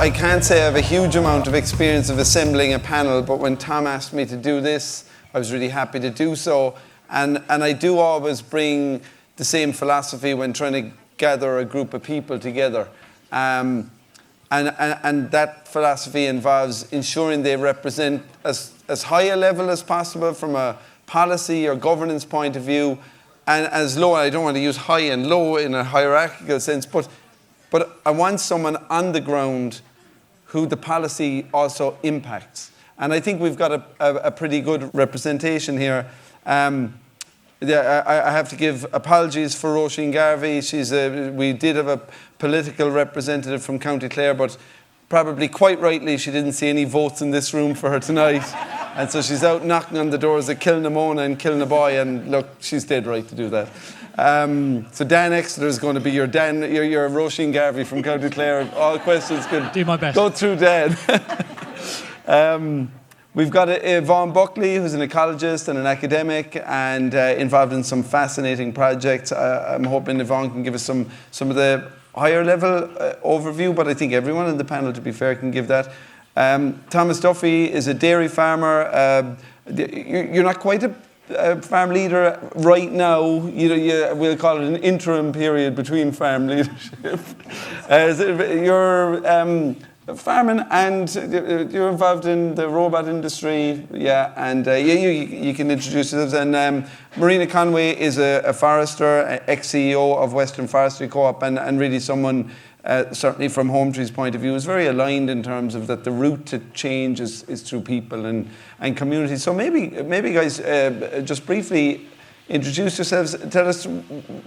I can't say I have a huge amount of experience of assembling a panel, but when Tom asked me to do this, I was really happy to do so. And I do always bring the same philosophy when trying to gather a group of people together. And that philosophy involves ensuring they represent as high a level as possible from a policy or governance point of view, and as low. I don't want to use high and low in a hierarchical sense, but I want someone on the ground who the policy also impacts. And I think we've got a pretty good representation here. I have to give apologies for Roisin Garvey. We did have a political representative from County Clare, but probably quite rightly she didn't see any votes in this room for her tonight. And so she's out knocking on the doors of Kilnamona and Kilnaboy, and look, she's dead right to do that. So Dan Exeter is going to be your Roisin Garvey from County Clare. All questions could do my best. Go through Dan. We've got Yvonne Buckley, who's an ecologist and an academic, and involved in some fascinating projects. I'm hoping Yvonne can give us some of the higher level overview, but I think everyone in the panel, to be fair, can give that. Thomas Duffy is a dairy farmer. You're not quite a farm leader right now. We'll call it an interim period between farm leadership. You're farming, and you're involved in the robot industry, and you can introduce yourselves. And Marina Conway is a forester, ex-CEO of Western Forestry Co-op, and really someone, certainly from Hometree's point of view, is very aligned in terms of that the route to change is through people and communities. So maybe guys, just briefly introduce yourselves, tell us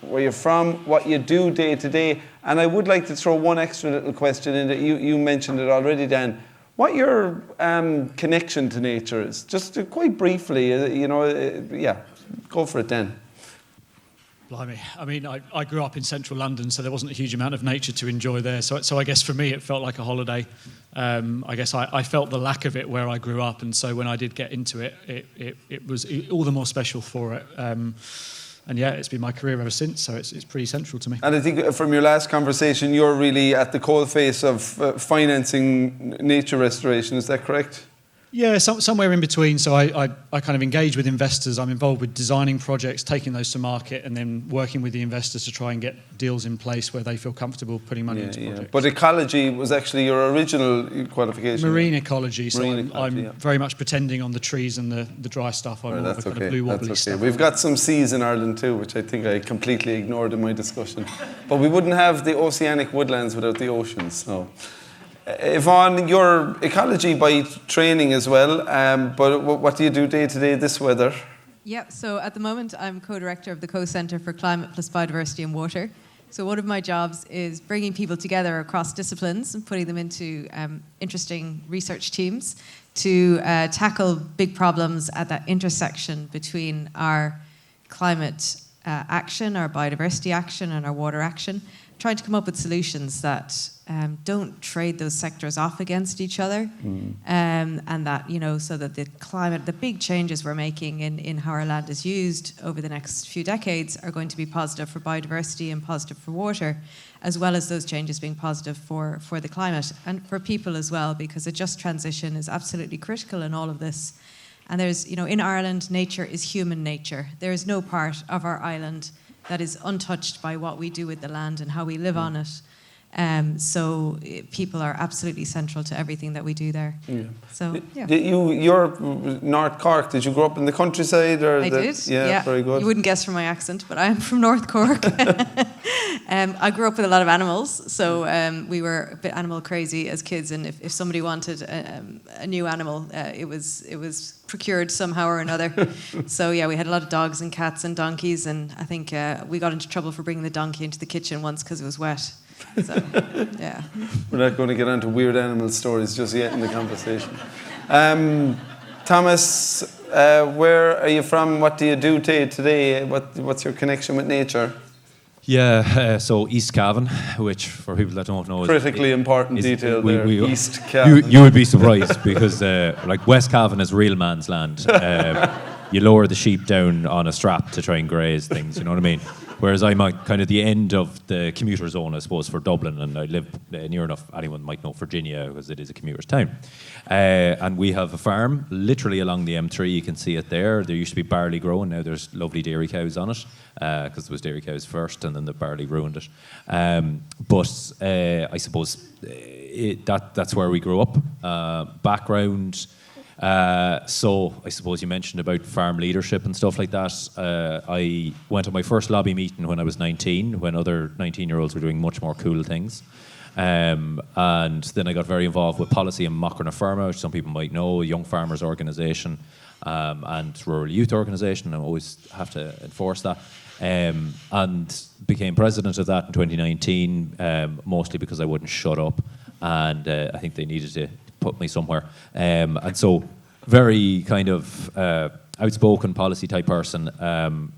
where you're from, what you do day to day, and I would like to throw one extra little question in that you mentioned it already, Dan. What your connection to nature is, just quite briefly, go for it, Dan. Blimey. I mean, I grew up in central London, so there wasn't a huge amount of nature to enjoy there. So I guess for me, it felt like a holiday. I guess I felt the lack of it where I grew up, and so when I did get into it, it was all the more special for it. And yeah, it's been my career ever since, so it's pretty central to me. And I think from your last conversation, you're really at the coalface of financing nature restoration, is that correct? Yeah, somewhere in between. So I kind of engage with investors. I'm involved with designing projects, taking those to market, and then working with the investors to try and get deals in place where they feel comfortable putting money into projects. But ecology was actually your original qualification. Marine ecology. So I'm very much pretending on the trees and the dry stuff. I'm more of a kind of blue wobbly stuff. We've got some seas in Ireland too, which I think I completely ignored in my discussion. But we wouldn't have the oceanic woodlands without the oceans. So. Yvonne, you're ecology by training as well, but what do you do day to day this weather? Yeah, so at the moment I'm co-director of the Co-Centre for Climate plus Biodiversity and Water. So one of my jobs is bringing people together across disciplines and putting them into interesting research teams to tackle big problems at that intersection between our climate action, our biodiversity action and our water action, trying to come up with solutions that don't trade those sectors off against each other, and that, so that the big changes we're making in how our land is used over the next few decades are going to be positive for biodiversity and positive for water, as well as those changes being positive for the climate and for people as well, because a just transition is absolutely critical in all of this. And there's, in Ireland, nature is human nature. There is no part of our island that is untouched by what we do with the land and how we live on it. So people are absolutely central to everything that we do there. Yeah. So you're North Cork. Did you grow up in the countryside? I did. Yeah, very good. You wouldn't guess from my accent, but I am from North Cork. I grew up with a lot of animals, so we were a bit animal crazy as kids. And if somebody wanted a new animal, it was procured somehow or another. So yeah, we had a lot of dogs and cats and donkeys, and I think we got into trouble for bringing the donkey into the kitchen once because it was wet. So, yeah. We're not going to get onto weird animal stories just yet in the conversation. Thomas, where are you from? What do you do today? What's your connection with nature? Yeah, so East Cavan, which for people that don't know, critically important detail there. East Cavan. You would be surprised because West Cavan is real man's land. You lower the sheep down on a strap to try and graze things. You know what I mean? Whereas I'm at kind of the end of the commuter zone, I suppose, for Dublin, and I live near enough. Anyone might know Virginia because it is a commuter's town. And we have a farm literally along the M3. You can see it there. There used to be barley growing. Now there's lovely dairy cows on it because there was dairy cows first, and then the barley ruined it. But I suppose that's where we grew up. Background. So I suppose you mentioned about farm leadership and stuff like that. I went to my first lobby meeting when I was 19, when other 19-year-olds were doing much more cool things. And then I got very involved with policy in Macra, which some people might know, a young farmers organisation and rural youth organisation. I always have to enforce that. And became president of that in 2019, mostly because I wouldn't shut up. And I think they needed to put me somewhere. And so very kind of outspoken policy type person. And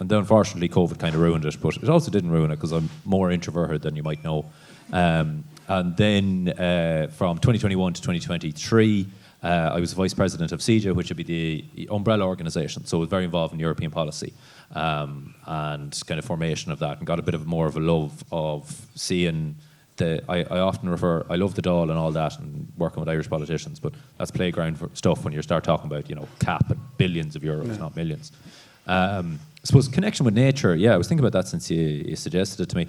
then unfortunately COVID kind of ruined it, but it also didn't ruin it because I'm more introverted than you might know. And then from 2021 to 2023, I was vice president of CEJA, which would be the umbrella organisation. So I was very involved in European policy and kind of formation of that, and got a bit of more of a love of seeing I often refer, I love the Dáil and all that and working with Irish politicians, but that's playground for stuff when you start talking about, cap and billions of euros, not millions. I suppose connection with nature, I was thinking about that since you suggested it to me.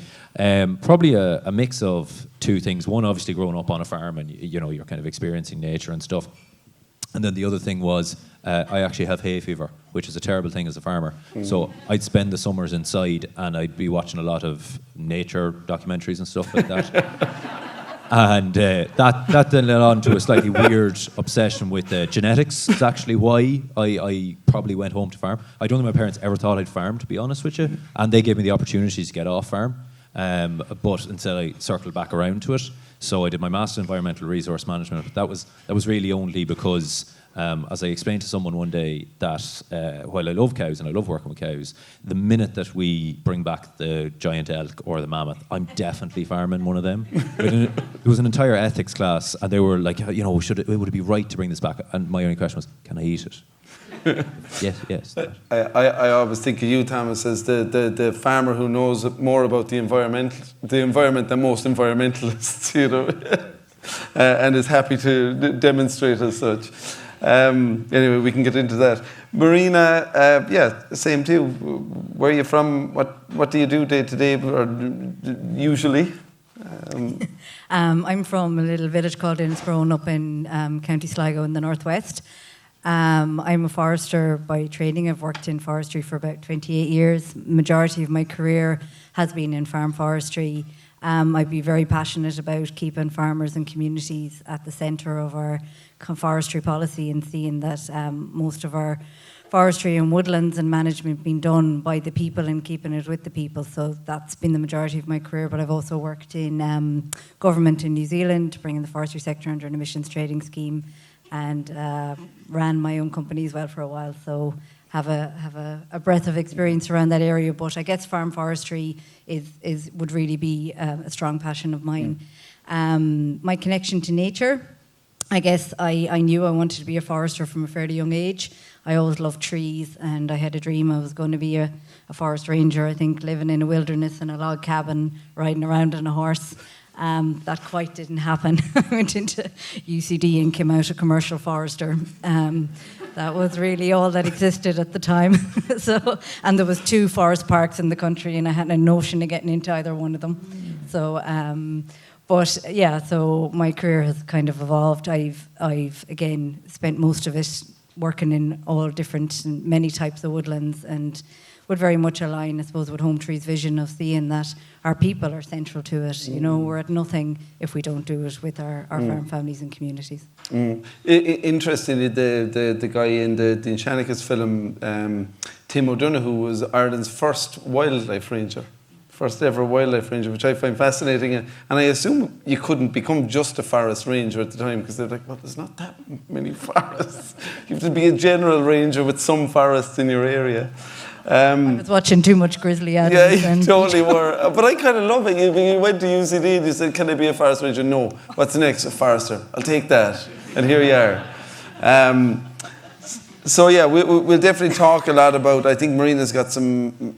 Probably a mix of two things. One, obviously growing up on a farm and, you're kind of experiencing nature and stuff. And then the other thing was, I actually have hay fever, which is a terrible thing as a farmer. So I'd spend the summers inside and I'd be watching a lot of nature documentaries and stuff like that. And that then led on to a slightly weird obsession with genetics. It's actually why I probably went home to farm. I don't think my parents ever thought I'd farm, to be honest with you. And they gave me the opportunities to get off farm. But instead I circled back around to it. So I did my Master in Environmental Resource Management. But that was really only because, as I explained to someone one day, that while I love cows and I love working with cows, the minute that we bring back the giant elk or the mammoth, I'm definitely farming one of them. It was an entire ethics class, and they were like, would it be right to bring this back? And my only question was, can I eat it? Yes. I always think of you, Thomas, as the farmer who knows more about the environment than most environmentalists, and is happy to demonstrate as such. Anyway, we can get into that. Marina, same to you. Where are you from? What do you do day to day, or usually? I'm from a little village called Innisgrown up in County Sligo in the northwest. I'm a forester by training. I've worked in forestry for about 28 years. Majority of my career has been in farm forestry. I'd be very passionate about keeping farmers and communities at the centre of our forestry policy, and seeing that most of our forestry and woodlands and management being done by the people and keeping it with the people. So that's been the majority of my career, but I've also worked in government in New Zealand, bringing the forestry sector under an emissions trading scheme, and ran my own company as well for a while, so have a breadth of experience around that area. But I guess farm forestry would really be a strong passion of mine. My connection to nature, I guess I knew I wanted to be a forester from a fairly young age. I always loved trees, and I had a dream I was going to be a forest ranger, I think, living in a wilderness in a log cabin, riding around on a horse. That quite didn't happen. I went into UCD and came out a commercial forester. That was really all that existed at the time. And there was 2 forest parks in the country, and I had no notion of getting into either one of them. So my career has kind of evolved. I've again spent most of it working in all different, many types of woodlands, and would very much align, I suppose, with Hometree's vision of seeing that our people are central to it. We're at nothing if we don't do it with our farm families and communities. Interestingly, the guy in the Enchanticus film, Tim O'Donoghue, was Ireland's first wildlife ranger. First ever wildlife ranger, which I find fascinating. And I assume you couldn't become just a forest ranger at the time, because they're like, well, there's not that many forests. You have to be a general ranger with some forests in your area. I was watching too much Grizzly Adams. Yeah, you totally were. But I kind of love it. You went to UCD and you said, can I be a forest ranger? No. What's next? A forester. I'll take that. And here you are. We'll definitely talk a lot about, I think Marina's got some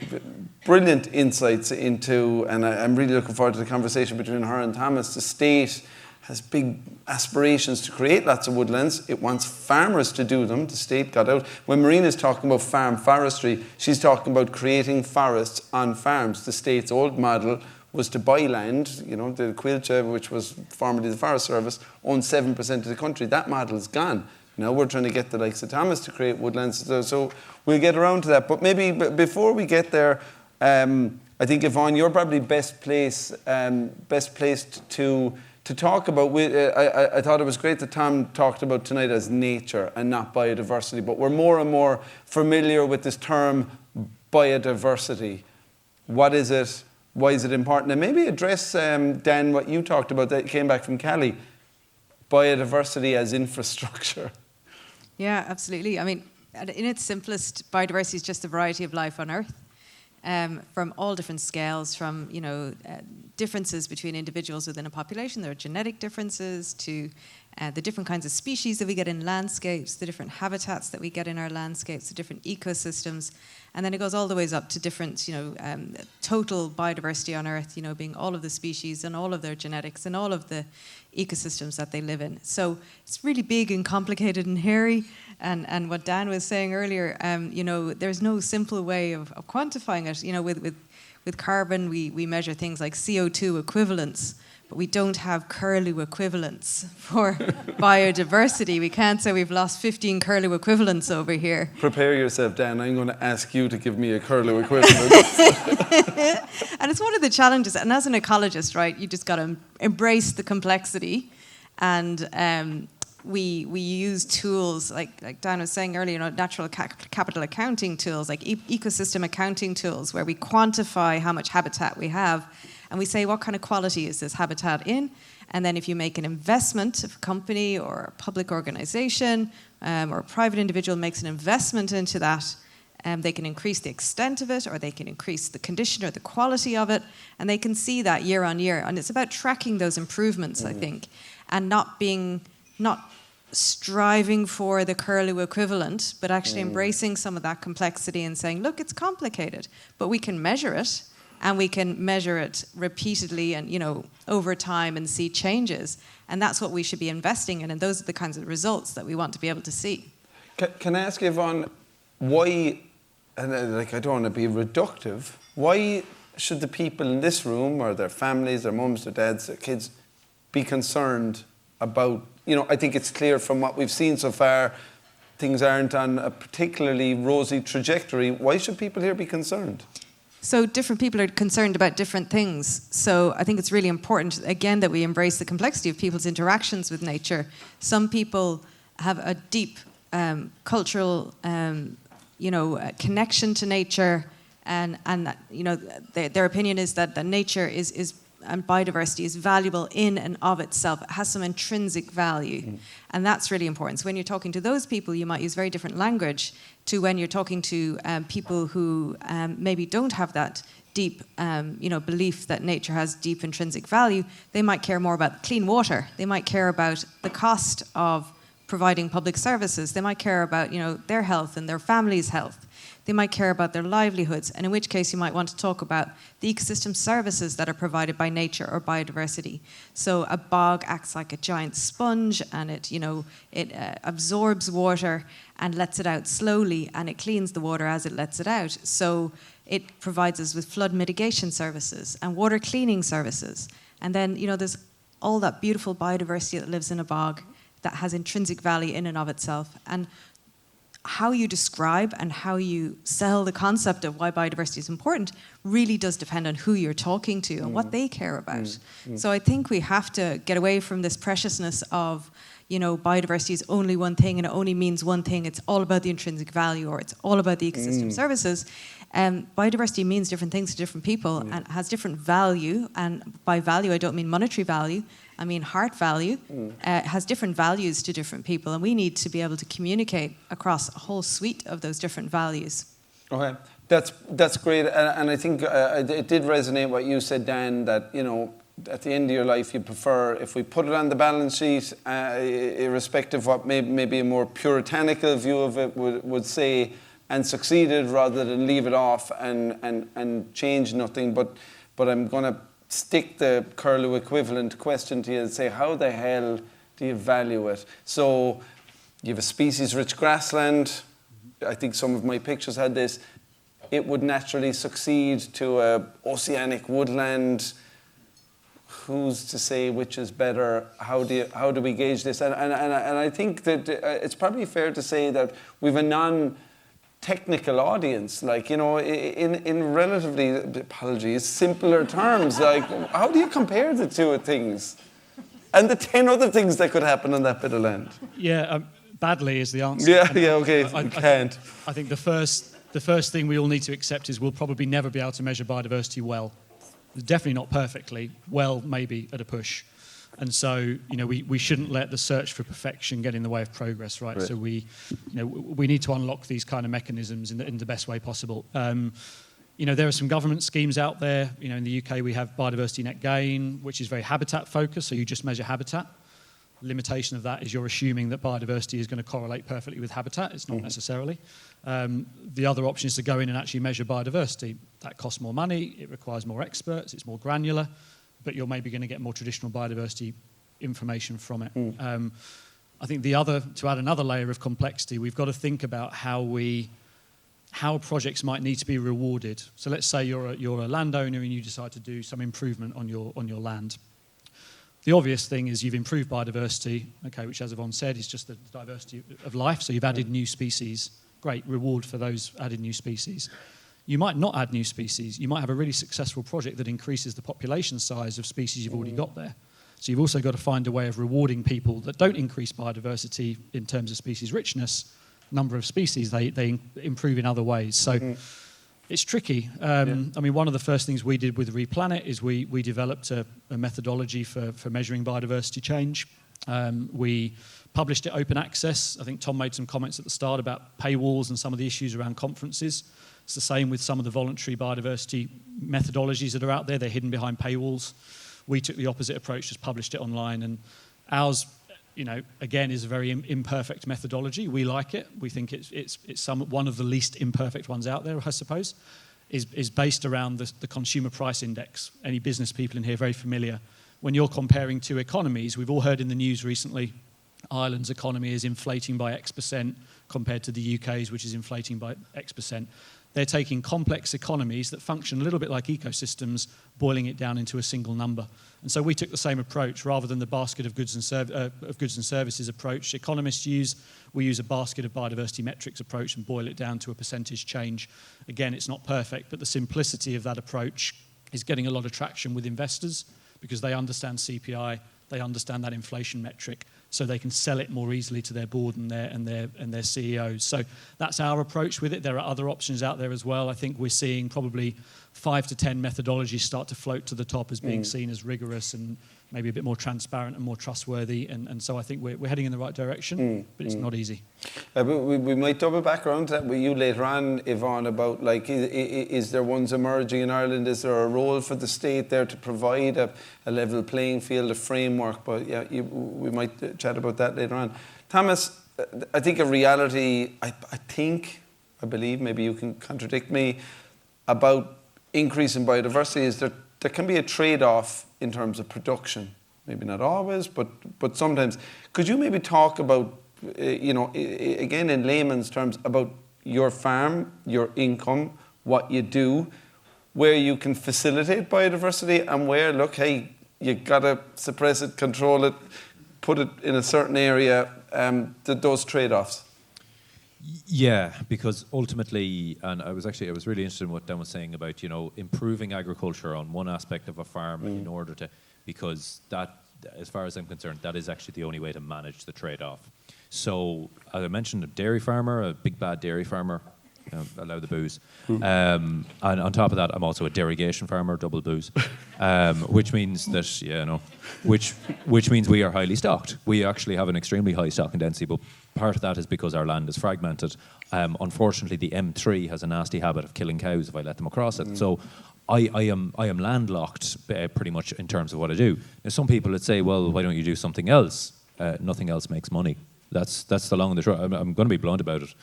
brilliant insights into, and I'm really looking forward to the conversation between her and Thomas. The state has big aspirations to create lots of woodlands. It wants farmers to do them. The state got out. When Marina's talking about farm forestry, she's talking about creating forests on farms. The state's old model was to buy land. You know, the Quilcha, which was formerly the Forest Service, owned 7% of the country. That model's gone. Now we're trying to get the likes of Thomas to create woodlands. So we'll get around to that. But maybe before we get there, I think, Yvonne, you're probably best placed to talk about. I thought it was great that Tom talked about tonight as nature and not biodiversity, but we're more and more familiar with this term biodiversity. What is it? Why is it important? And maybe address, Dan, what you talked about that came back from Cali, biodiversity as infrastructure. Yeah, absolutely. I mean, in its simplest, biodiversity is just a variety of life on Earth. From all different scales, from differences between individuals within a population. There are genetic differences to the different kinds of species that we get in landscapes, the different habitats that we get in our landscapes, the different ecosystems, and then it goes all the ways up to different, total biodiversity on Earth. Being all of the species and all of their genetics and all of the ecosystems that they live in. So it's really big and complicated and hairy. And what Dan was saying earlier, there's no simple way of quantifying it. With carbon, we measure things like CO2 equivalents, but we don't have curlew equivalents for biodiversity. We can't say we've lost 15 curlew equivalents over here. Prepare yourself, Dan. I'm going to ask you to give me a curlew equivalent. And it's one of the challenges. And as an ecologist, right, you just got to embrace the complexity. And we use tools like Dan was saying earlier, natural capital accounting tools, like ecosystem accounting tools, where we quantify how much habitat we have, and we say what kind of quality is this habitat in, and then if you make an investment, if a company or a public organization or a private individual makes an investment into that, they can increase the extent of it, or they can increase the condition or the quality of it, and they can see that year on year. And it's about tracking those improvements, I think, and not striving for the curlew equivalent, but actually embracing some of that complexity and saying, look, it's complicated, but we can measure it, and we can measure it repeatedly and, over time and see changes. And that's what we should be investing in, and those are the kinds of results that we want to be able to see. Can I ask you, Yvonne, why, and I don't want to be reductive, why should the people in this room, or their families, their mums, their dads, their kids, be concerned about, I think it's clear from what we've seen so far, things aren't on a particularly rosy trajectory. Why should people here be concerned? So different people are concerned about different things. So I think it's really important, again, that we embrace the complexity of people's interactions with nature. Some people have a deep cultural, connection to nature, and their opinion is that nature is and biodiversity is valuable in and of itself. It has some intrinsic value. And that's really important. So when you're talking to those people, you might use very different language to when you're talking to people who maybe don't have that deep belief that nature has deep intrinsic value. They might care more about clean water. They might care about the cost of providing public services. They might care about their health and their family's health. They might care about their livelihoods, and in which case you might want to talk about the ecosystem services that are provided by nature or biodiversity. So a bog acts like a giant sponge, and it absorbs water and lets it out slowly, and it cleans the water as it lets it out. So it provides us with flood mitigation services and water cleaning services. And then there's all that beautiful biodiversity that lives in a bog that has intrinsic value in and of itself. And how you describe and how you sell the concept of why biodiversity is important really does depend on who you're talking to and what they care about. So I think we have to get away from this preciousness of, biodiversity is only one thing and it only means one thing. It's all about the intrinsic value, or it's all about the ecosystem services. Biodiversity means different things to different people and has different value. And by value, I don't mean monetary value. I mean heart value. Has different values to different people, and we need to be able to communicate across a whole suite of those different values. Okay, that's great, and I think it did resonate what you said, Dan, that at the end of your life you prefer, if we put it on the balance sheet, irrespective of what maybe a more puritanical view of it would say, and succeeded rather than leave it off and change nothing. But I'm going to stick the Curlew equivalent question to you and say, how the hell do you value it? So you have a species-rich grassland. I think some of my pictures had this. It would naturally succeed to a oceanic woodland. Who's to say which is better? How do we gauge this? And I think that it's probably fair to say that we've a non-technical audience. Like, you know, in relatively, apologies, simpler terms. Like, how do you compare the two things? And the 10 other things that could happen on that bit of land. Yeah, badly is the answer. Yeah, okay, I can't. I think the first thing we all need to accept is we'll probably never be able to measure biodiversity well. Definitely not perfectly, well, maybe at a push. And so, you know, we shouldn't let the search for perfection get in the way of progress, right? So we need to unlock these kind of mechanisms in the best way possible. You know, there are some government schemes out there. You know, in the UK we have biodiversity net gain, which is very habitat focused, so you just measure habitat. Limitation of that is you're assuming that biodiversity is going to correlate perfectly with habitat. It's not necessarily. The other option is to go in and actually measure biodiversity. That costs more money, it requires more experts, it's more granular, but you're maybe going to get more traditional biodiversity information from it. I think to add another layer of complexity, we've got to think about how projects might need to be rewarded. So let's say you're a landowner and you decide to do some improvement on your land. The obvious thing is you've improved biodiversity, okay, which, as Yvonne said, is just the diversity of life. So you've added new species. Great, reward for those added new species. You might not add new species. You might have a really successful project that increases the population size of species you've already got there. So you've also got to find a way of rewarding people that don't increase biodiversity in terms of species richness, number of species, they improve in other ways. So it's tricky. I mean, one of the first things we did with rePLANET is we developed a methodology for measuring biodiversity change. We published it open access. I think Tom made some comments at the start about paywalls and some of the issues around conferences. It's the same with some of the voluntary biodiversity methodologies that are out there. They're hidden behind paywalls. We took the opposite approach, just published it online. And ours, you know, again, is a very imperfect methodology. We like it. We think it's one of the least imperfect ones out there, I suppose, is based around the consumer price index. Any business people in here are very familiar. When you're comparing two economies, we've all heard in the news recently, Ireland's economy is inflating by X% compared to the UK's, which is inflating by X%. They're taking complex economies that function a little bit like ecosystems, boiling it down into a single number. And so we took the same approach rather than the basket of goods and services approach economists use. We use a basket of biodiversity metrics approach and boil it down to a percentage change. Again, it's not perfect, but the simplicity of that approach is getting a lot of traction with investors because they understand CPI, they understand that inflation metric, so they can sell it more easily to their board and their CEOs. So that's our approach with it. There are other options out there as well. I think we're seeing probably 5 to 10 methodologies start to float to the top as being seen as rigorous and maybe a bit more transparent and more trustworthy. And so I think we're heading in the right direction, but it's not easy. We might double back around to that with you later on, Yvonne, about like, is there ones emerging in Ireland? Is there a role for the state there to provide a level playing field, a framework? But yeah, we might chat about that later on. Thomas, I think a reality, I believe, maybe you can contradict me, about increase in biodiversity is there can be a trade-off in terms of production. Maybe not always, but sometimes. Could you maybe talk about, again in layman's terms, about your farm, your income, what you do, where you can facilitate biodiversity and where, look, hey, you got to suppress it, control it, put it in a certain area, those trade-offs? Yeah, because ultimately, and I was really interested in what Dan was saying about, improving agriculture on one aspect of a farm in order to, because that, as far as I'm concerned, that is actually the only way to manage the trade-off. So, as I mentioned, a dairy farmer, a big bad dairy farmer, allow the booze. And on top of that, I'm also a derogation farmer, double booze, which means that, which means we are highly stocked. We actually have an extremely high stocking density, but part of that is because our land is fragmented. Unfortunately, the M3 has a nasty habit of killing cows if I let them across it. So I am landlocked pretty much in terms of what I do. Now, some people would say, well, why don't you do something else? Nothing else makes money. That's the long and the short. I'm going to be blunt about it.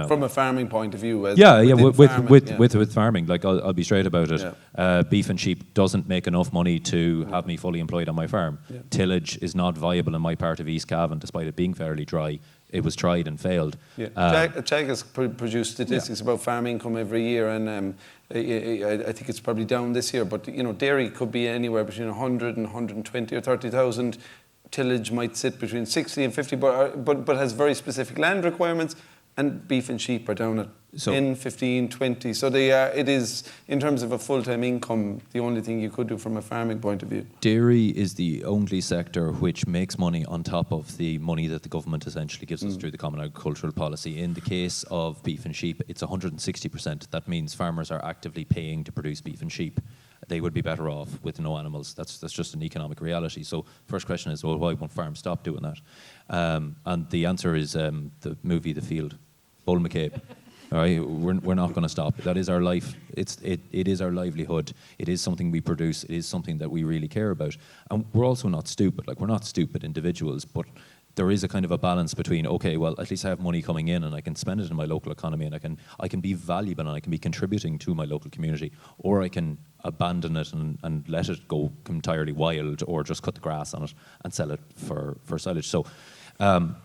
From a farming point of view. With farming, like I'll be straight about it. Yeah. Beef and sheep doesn't make enough money to have me fully employed on my farm. Yeah. Tillage is not viable in my part of East Cavan, despite it being fairly dry. It was tried and failed. Yeah. Check has produced statistics about farm income every year, and I think it's probably down this year. But dairy could be anywhere between 100 and 120 or 30,000. Tillage might sit between 60 and 50, but has very specific land requirements. And beef and sheep are down at 10, 15, 20. So it is, in terms of a full-time income, the only thing you could do from a farming point of view. Dairy is the only sector which makes money on top of the money that the government essentially gives us through the Common Agricultural Policy. In the case of beef and sheep, it's 160%. That means farmers are actively paying to produce beef and sheep. They would be better off with no animals. That's just an economic reality. So first question is, well, why won't farms stop doing that? And the answer is the movie The Field, Bull McCabe. All right, we're not going to stop. That is our life. It is our livelihood. It is something we produce. It is something that we really care about. And we're also not stupid. Like, we're not stupid individuals, but there is a kind of a balance between, okay, well, at least I have money coming in and I can spend it in my local economy, and I can be valuable and I can be contributing to my local community, or I can abandon it and let it go entirely wild, or just cut the grass on it and sell it for silage. So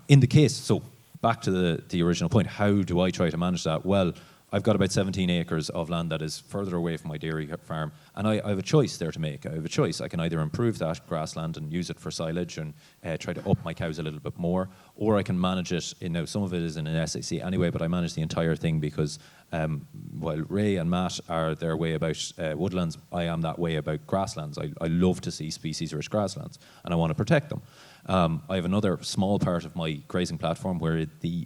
in the case, so back to the original point, how do I try to manage that? Well, I've got about 17 acres of land that is further away from my dairy farm, and I have a choice there to make. I have a choice. I can either improve that grassland and use it for silage and try to up my cows a little bit more, or I can manage it. Now, some of it is in an SAC anyway, but I manage the entire thing because while Ray and Matt are their way about woodlands, I am that way about grasslands. I love to see species-rich grasslands, and I want to protect them. I have another small part of my grazing platform where the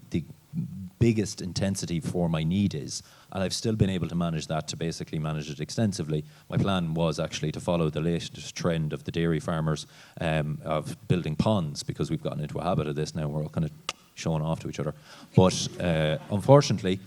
biggest intensity for my need is, and I've still been able to manage that, to basically manage it extensively. My plan was actually to follow the latest trend of the dairy farmers of building ponds, because we've gotten into a habit of this now. We're all kind of showing off to each other. But unfortunately,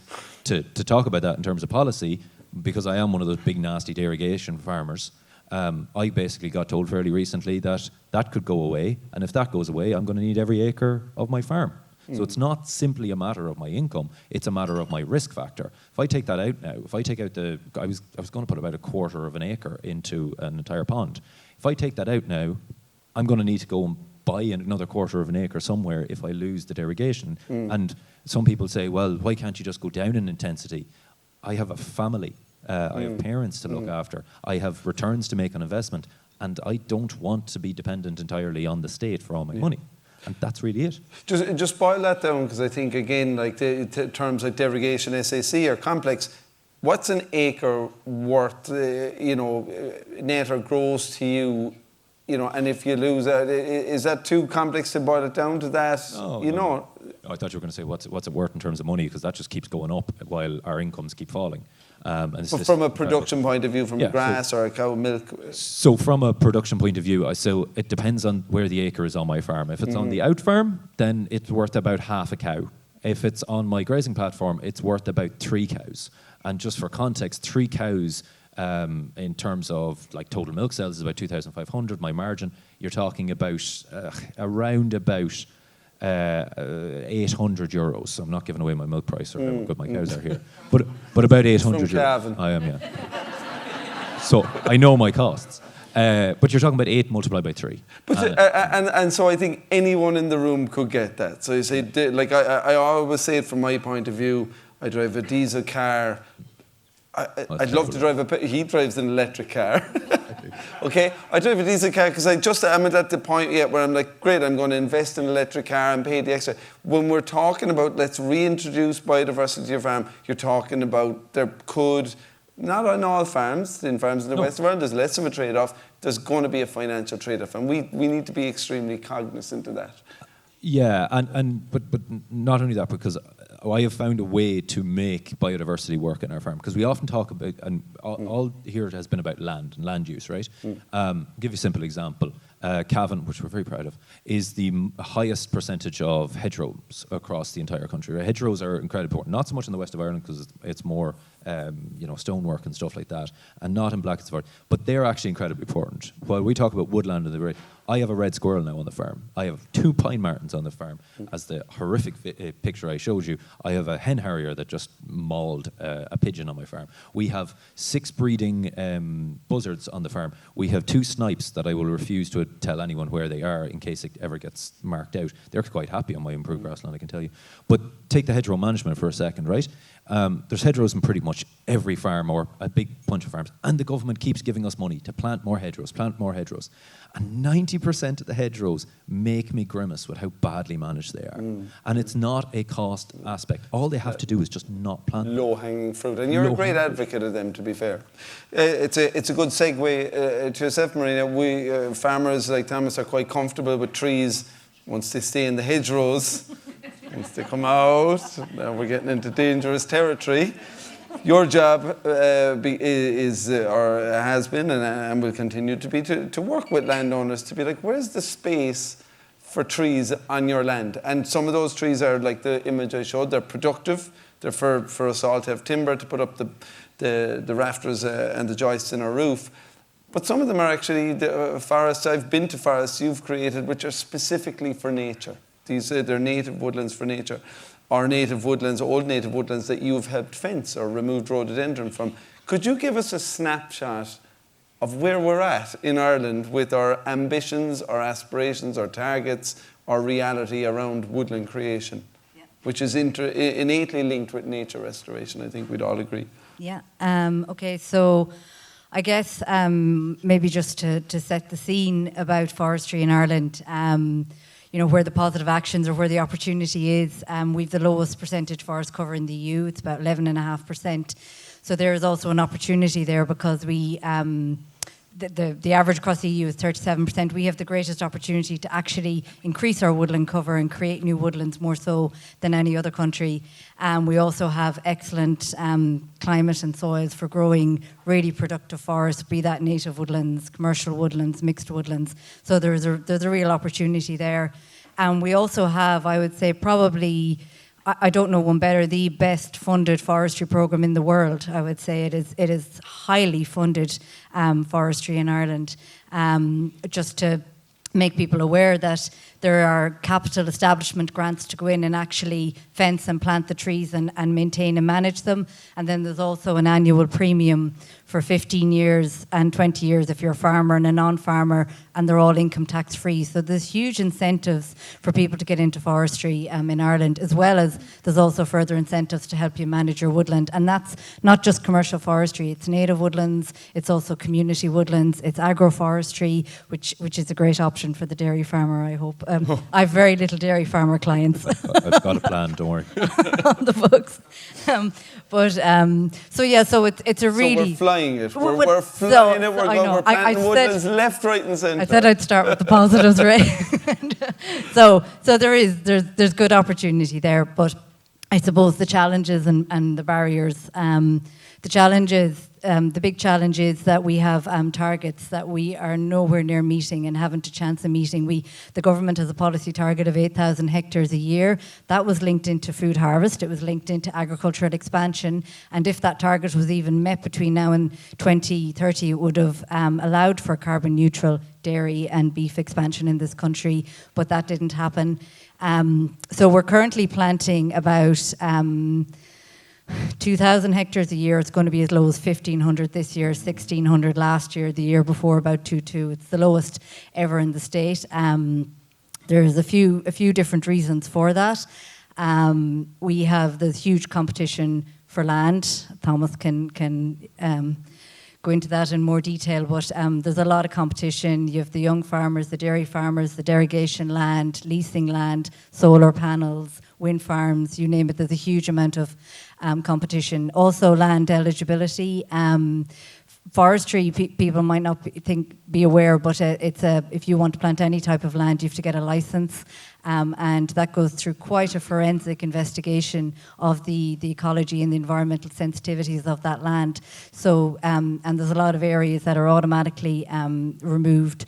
to talk about that in terms of policy, because I am one of those big nasty derogation farmers, I basically got told fairly recently that could go away, and if that goes away, I'm going to need every acre of my farm. So it's not simply a matter of my income, it's a matter of my risk factor. If I take that out now, if I take out I was going to put about a quarter of an acre into an entire pond. If I take that out now, I'm going to need to go and buy another quarter of an acre somewhere if I lose the derogation. And some people say, well, why can't you just go down in intensity? I have a family. I have parents to look after. I have returns to make on investment. And I don't want to be dependent entirely on the state for all my money. And that's really it. Just boil that down, because I think, again, like the terms like derogation, SAC are complex. What's an acre worth, net or gross to you? And if you lose that, is that too complex to boil it down to that? No. I thought you were going to say what's it worth in terms of money, because that just keeps going up while our incomes keep falling. But from a production point of view, from grass or a cow milk? So from a production point of view, so it depends on where the acre is on my farm. If it's on the out farm, then it's worth about half a cow. If it's on my grazing platform, it's worth about 3 cows. And just for context, 3 cows in terms of like total milk sales is about 2,500. My margin, you're talking about around about €800. So I'm not giving away my milk price or how good my cows are here, but about 800 euros. I am, yeah. So I know my costs. But you're talking about 8 multiplied by 3. But and so I think anyone in the room could get that. So you say, like I always say it from my point of view, I drive a diesel car. I'd love to drive he drives an electric car. Okay, I drive a diesel car because I'm at the point yet where I'm like, great, I'm going to invest in an electric car and pay the extra. When we're talking about let's reintroduce biodiversity to your farm, you're talking about there could, not on all farms, in farms in the West world, there's less of a trade-off. There's going to be a financial trade-off, and we need to be extremely cognizant of that. Yeah, but not only that, because I have found a way to make biodiversity work in our farm, because we often talk about, and all here has been about land and land use, right? Give you a simple example. Cavan, which we're very proud of, is the highest percentage of hedgerows across the entire country. Right? Hedgerows are incredibly important, not so much in the west of Ireland because it's more stonework and stuff like that, and not in Blackheath, but they're actually incredibly important. While we talk about woodland and I have a red squirrel now on the farm. I have 2 pine martens on the farm. As the horrific picture I showed you, I have a hen harrier that just mauled a pigeon on my farm. We have 6 breeding buzzards on the farm. We have 2 snipes that I will refuse to tell anyone where they are in case it ever gets marked out. They're quite happy on my improved grassland, I can tell you. But take the hedgerow management for a second, right? There's hedgerows in pretty much every farm or a big bunch of farms, and the government keeps giving us money to plant more hedgerows. And 90% of the hedgerows make me grimace with how badly managed they are. And it's not a cost aspect. All they have to do is just not plant them. Low-hanging fruit. And you're a great advocate of them, to be fair. It's a good segue to yourself, Marina. We farmers like Thomas are quite comfortable with trees once they stay in the hedgerows. Once they come out, now we're getting into dangerous territory. Your job is, or has been, and will continue to be, to work with landowners to be like, where's the space for trees on your land? And some of those trees are like the image I showed. They're productive. They're for us all to have timber to put up the rafters and the joists in our roof. But some of them are actually the forests. I've been to forests you've created which are specifically for nature. They're native woodlands for nature, or native woodlands, old native woodlands that you've helped fence or removed rhododendron from. Could you give us a snapshot of where we're at in Ireland with our ambitions, our aspirations, our targets, our reality around woodland creation, which is innately linked with nature restoration? I think we'd all agree. Yeah. Okay, so I guess maybe just to set the scene about forestry in Ireland, where the positive actions or where the opportunity is. We've the lowest percentage forest cover in the EU. It's about 11.5%. So there is also an opportunity there because we, the average across the EU is 37%. We have the greatest opportunity to actually increase our woodland cover and create new woodlands more so than any other country. We also have excellent climate and soils for growing really productive forests, be that native woodlands, commercial woodlands, mixed woodlands. So there's a real opportunity there. And we also have, I would say, probably, I don't know one better, the best funded forestry program in the world. I would say it is highly funded forestry in Ireland. Just to make people aware that there are capital establishment grants to go in and actually fence and plant the trees and maintain and manage them. And then there's also an annual premium for 15 years and 20 years if you're a farmer and a non-farmer, and they're all income tax free. So there's huge incentives for people to get into forestry in Ireland, as well as there's also further incentives to help you manage your woodland. And that's not just commercial forestry, it's native woodlands, it's also community woodlands, it's agroforestry, which is a great option for the dairy farmer, I hope. I have very little dairy farmer clients. I've got a plan, don't worry. On the books. So it's a really... So we're flying it. We're flying it. We're planting woodlands left, right and centre. I said I'd start with the positives, right? so there's good opportunity there, but I suppose the challenges and the barriers, the big challenge is that we have targets that we are nowhere near meeting and haven't a chance of meeting. The government has a policy target of 8,000 hectares a year. That was linked into food harvest. It was linked into agricultural expansion. And if that target was even met between now and 2030, it would have allowed for carbon neutral dairy and beef expansion in this country. But that didn't happen. So we're currently planting about 2,000 hectares a year. It's going to be as low as 1,500 this year, 1,600 last year, the year before about 2,200. It's the lowest ever in the state. There's a few different reasons for that. We have this huge competition for land. Thomas can go into that in more detail, but there's a lot of competition. You have the young farmers, the dairy farmers, the derogation land, leasing land, solar panels, wind farms, you name it. There's a huge amount of competition. Also land eligibility. Forestry, people might not be aware, but if you want to plant any type of land, you have to get a license, and that goes through quite a forensic investigation of the ecology and the environmental sensitivities of that land. So, and there's a lot of areas that are automatically removed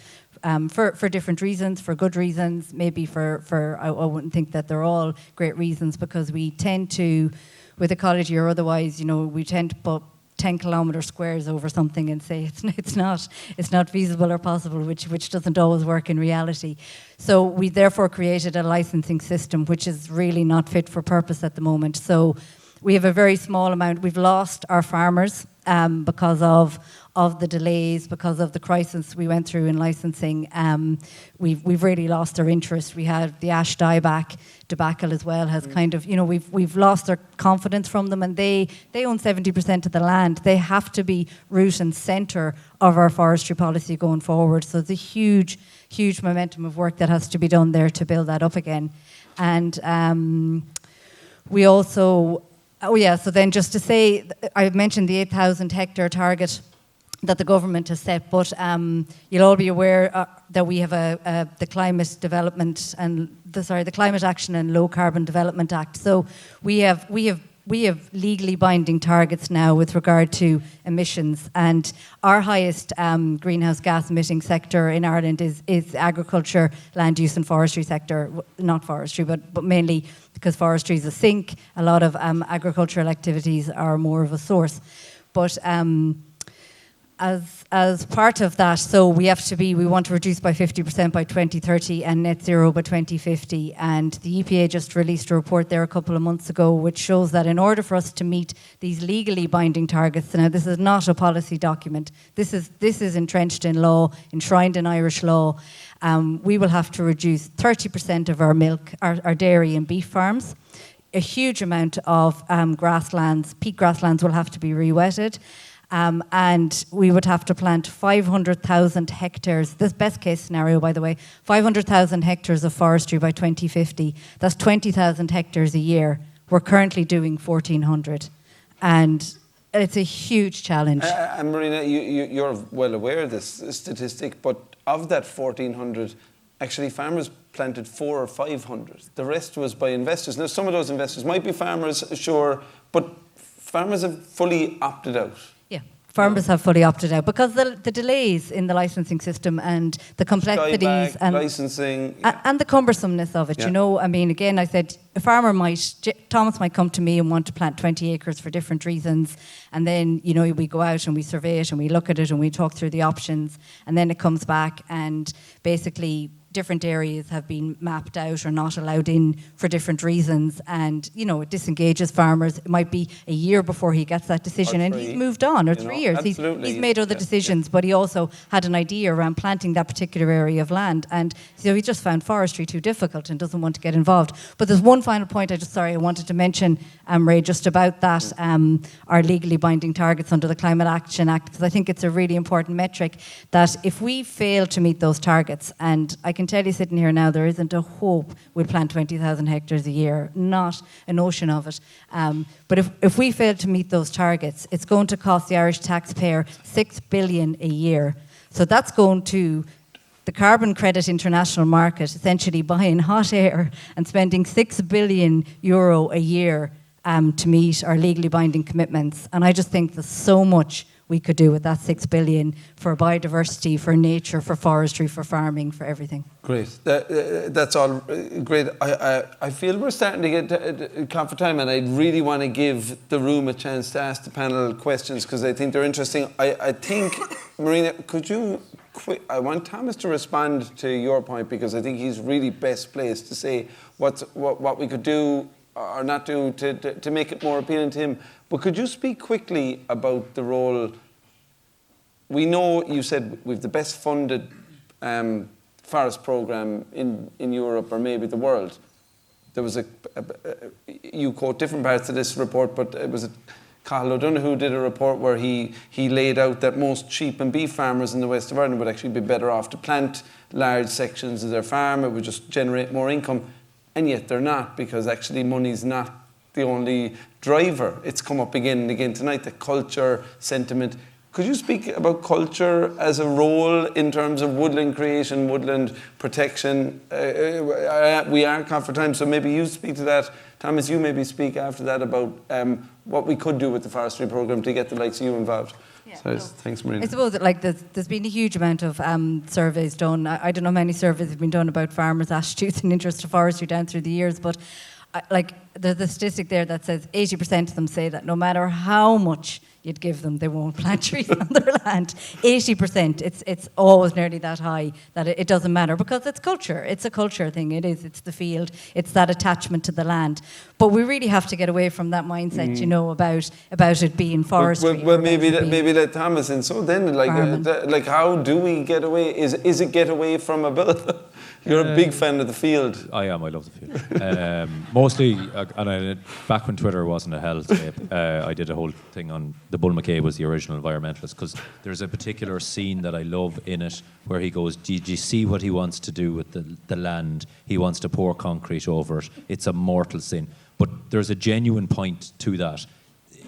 for different reasons, for good reasons, maybe for I wouldn't think that they're all great reasons, because we tend to, with ecology or otherwise, we tend to put 10 kilometre squares over something and say it's not feasible or possible, which doesn't always work in reality. So we therefore created a licensing system which is really not fit for purpose at the moment. So we have a very small amount. We've lost our farmers because of the delays, because of the crisis we went through in licensing. We've really lost their interest. We had the ash dieback debacle as well, has kind of, we've lost their confidence from them, and they own 70% of the land. They have to be root and centre of our forestry policy going forward. So it's a huge momentum of work that has to be done there to build that up again. And we also, so then just to say, I've mentioned the 8,000 hectare target that the government has set, but you'll all be aware that we have the Climate Development and the Climate Action and Low Carbon Development Act. So we have legally binding targets now with regard to emissions, and our highest greenhouse gas emitting sector in Ireland is agriculture, land use and forestry sector. Not forestry, but mainly because forestry is a sink. A lot of agricultural activities are more of a source. But as part of that, so we want to reduce by 50% by 2030 and net zero by 2050. And the EPA just released a report there a couple of months ago, which shows that in order for us to meet these legally binding targets, now this is not a policy document, this is entrenched in law, enshrined in Irish law, we will have to reduce 30% of our milk, our dairy and beef farms. A huge amount of grasslands, peat grasslands will have to be re-wetted. And we would have to plant 500,000 hectares, this best case scenario, by the way, 500,000 hectares of forestry by 2050. That's 20,000 hectares a year. We're currently doing 1,400. And it's a huge challenge. And Marina, you're well aware of this statistic, but of that 1,400, actually farmers planted 400 or 500. The rest was by investors. Now, some of those investors might be farmers, sure, but farmers have fully opted out. Farmers have fully opted out because the delays in the licensing system and the complexities and licensing and the cumbersomeness of it. Yeah. I mean, again, I said a farmer Thomas might come to me and want to plant 20 acres for different reasons, and then we go out and we survey it and we look at it and we talk through the options, and then it comes back and basically different areas have been mapped out or not allowed in for different reasons, and it disengages farmers. It might be a year before he gets that decision, and he's moved on, or 3 years. He's made other decisions, but he also had an idea around planting that particular area of land, and so he just found forestry too difficult and doesn't want to get involved. But there's one final point I wanted to mention, Ray, just about that, our legally binding targets under the Climate Action Act, because I think it's a really important metric that if we fail to meet those targets, and I can tell you sitting here now, there isn't a hope we'll plant 20,000 hectares a year, not a notion of it. But if we fail to meet those targets, it's going to cost the Irish taxpayer $6 billion a year. So that's going to the carbon credit international market, essentially buying hot air and spending €6 billion a year to meet our legally binding commitments. And I just think there's so much we could do with that $6 billion for biodiversity, for nature, for forestry, for farming, for everything. Great. That's all great. I feel we're starting to get caught for time, and I really want to give the room a chance to ask the panel questions because I think they're interesting. I think, Marina, I want Thomas to respond to your point because I think he's really best placed to say what we could do or not do to make it more appealing to him. But could you speak quickly about the role? We know you said we've the best funded forest programme in Europe or maybe the world. There was you quote different parts of this report, but it was Cathal O'Donoghue did a report where he laid out that most sheep and beef farmers in the west of Ireland would actually be better off to plant large sections of their farm. It would just generate more income. And yet they're not, because actually money's not the only driver. It's come up again and again tonight, the culture, sentiment. Could you speak about culture as a role in terms of woodland creation, woodland protection? We are caught for time, so maybe you speak to that. Thomas, you maybe speak after that about what we could do with the forestry programme to get the likes of you involved. Yeah, so thanks, Marina. I suppose that there's been a huge amount of surveys done. I don't know how many surveys have been done about farmers' attitudes and interest to forestry down through the years, but like there's a statistic there that says 80% of them say that no matter how much you'd give them, they won't plant trees on their land. 80%. It's always nearly that high that it doesn't matter because it's culture. It's a culture thing. It is. It's the field. It's that attachment to the land. But we really have to get away from that mindset, you know, about it being forestry. Well, maybe let Thomas in. So then, like how do we get away? Is it get away from a bill? You're a big fan of the field. I am. I love the field. Mostly, back when Twitter wasn't a hellscape, I did a whole thing on the Bull McKay was the original environmentalist because there's a particular scene that I love in it where he goes, "Did you see what he wants to do with the land? He wants to pour concrete over it. It's a mortal sin." But there's a genuine point to that.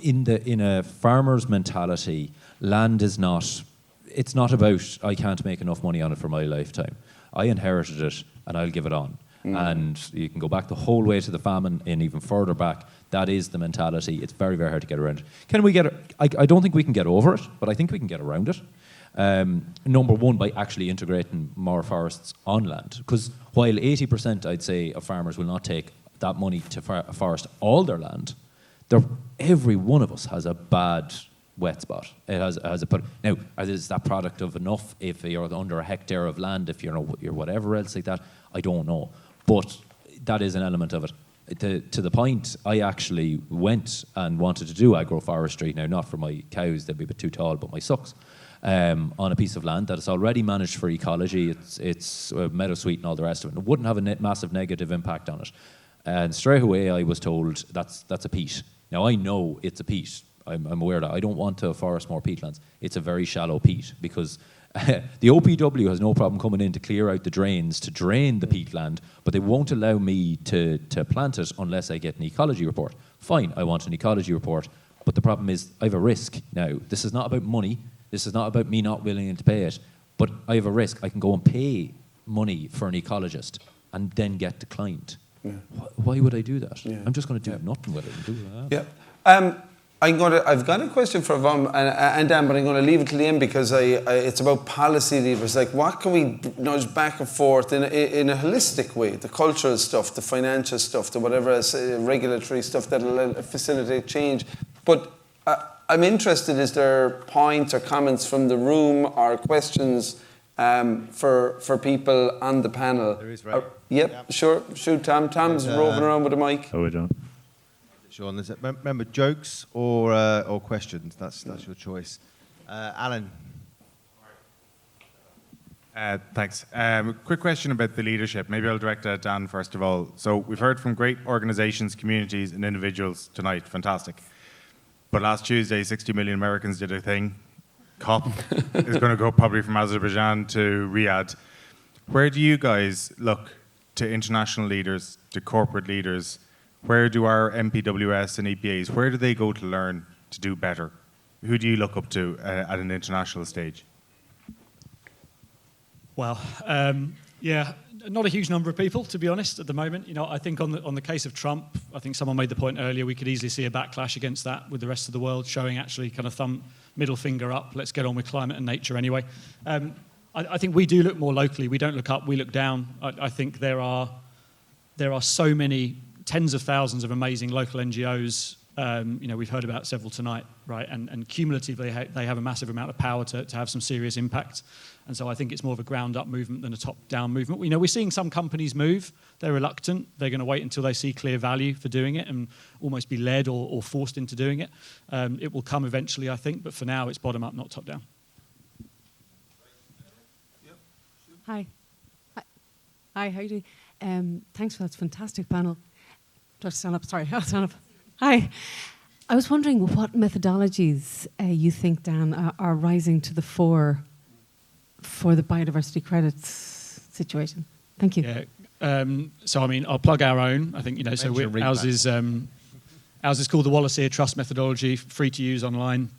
In a farmer's mentality, land is not. It's not about I can't make enough money on it for my lifetime. I inherited it and I'll give it on. And you can go back the whole way to the famine and even further back. That is the mentality. It's very, very hard to get around it. Can we get it? I don't think we can get over it, but I think we can get around it. Number one, by actually integrating more forests on land. Because while 80%, I'd say, of farmers will not take that money to forest all their land, every one of us has a bad wet spot. It has a now. Is that product of enough? If you're under a hectare of land, if you're whatever else like that, I don't know. But that is an element of it. To the point, I actually went and wanted to do agroforestry. Now, not for my cows; they'd be a bit too tall, but my sucks. On a piece of land that is already managed for ecology. It's meadow sweet and all the rest of it. It wouldn't have a massive negative impact on it. And straight away, I was told that's a peat. Now I know it's a peat. I'm aware that I don't want to forest more peatlands. It's a very shallow peat because the OPW has no problem coming in to clear out the drains to drain the peatland, but they won't allow me to plant it unless I get an ecology report. Fine, I want an ecology report, but the problem is I have a risk. Now, this is not about money. This is not about me not willing to pay it, but I have a risk. I can go and pay money for an ecologist and then get declined. Yeah. Why would I do that? Yeah. I'm just going to do nothing with it and do that. Yeah. I've got a question for Yvonne and Dan, but I'm going to leave it to the end because it's about policy levers. Like, what can we nudge back and forth in a holistic way? The cultural stuff, the financial stuff, the whatever else, regulatory stuff that'll facilitate change. But I'm interested, is there points or comments from the room or questions for people on the panel? There is, right? Yep, sure. Shoot, Tom. Tom's roving around with a mic. Oh, we don't. Sean, remember, jokes or questions. That's your choice. Alan. Thanks. Quick question about the leadership. Maybe I'll direct at Dan first of all. So we've heard from great organizations, communities, and individuals tonight. Fantastic. But last Tuesday, 60 million Americans did a thing. COP is going to go probably from Azerbaijan to Riyadh. Where do you guys look to international leaders, to corporate leaders? Where do our MPWS and EPAs, where do they go to learn to do better? Who do you look up to at an international stage? Well, yeah, not a huge number of people, to be honest, at the moment. You know, I think on the case of Trump, I think someone made the point earlier, we could easily see a backlash against that with the rest of the world, showing actually kind of middle finger up, let's get on with climate and nature anyway. I think we do look more locally. We don't look up, we look down. I think there are so many tens of thousands of amazing local NGOs. You know, we've heard about several tonight, right? And cumulatively, they have a massive amount of power to have some serious impact. And so I think it's more of a ground-up movement than a top-down movement. You know, we're seeing some companies move. They're reluctant. They're going to wait until they see clear value for doing it and almost be led or forced into doing it. It will come eventually, I think, but for now, it's bottom-up, not top-down. Hi. Hi, how are you doing? Thanks for that fantastic panel. Do I stand up? Sorry, I'll stand up. Hi. I was wondering what methodologies you think, Dan, are rising to the fore for the biodiversity credits situation. Thank you. Yeah. So, I mean, I'll plug our own. I think, you know, so ours is called the Wallacea Trust Methodology, free to use online.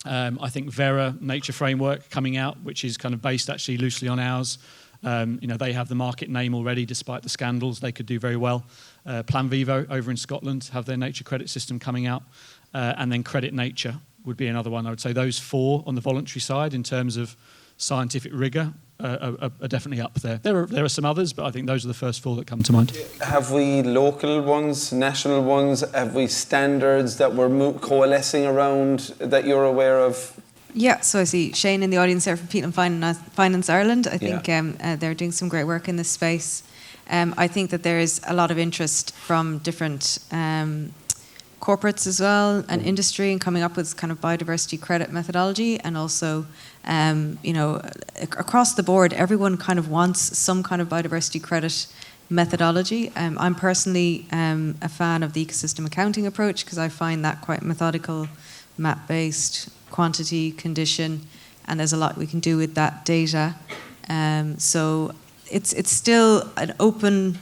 I think Vera Nature Framework coming out, which is kind of based actually loosely on ours. You know, they have the market name already, despite the scandals. They could do very well. Plan Vivo over in Scotland have their nature credit system coming out. And then Credit Nature would be another one. I would say those four on the voluntary side in terms of scientific rigour are definitely up there. There are some others, but I think those are the first four that come to mind. Have we local ones, national ones? Have we standards that we're coalescing around that you're aware of? Yeah, so I see Shane in the audience there from Peatland Finance Ireland. I think they're doing some great work in this space. I think that there is a lot of interest from different corporates as well and industry in coming up with kind of biodiversity credit methodology, and also across the board everyone kind of wants some kind of biodiversity credit methodology. I'm personally a fan of the ecosystem accounting approach because I find that quite methodical, map-based, quantity, condition, and there's a lot we can do with that data. So it's still an open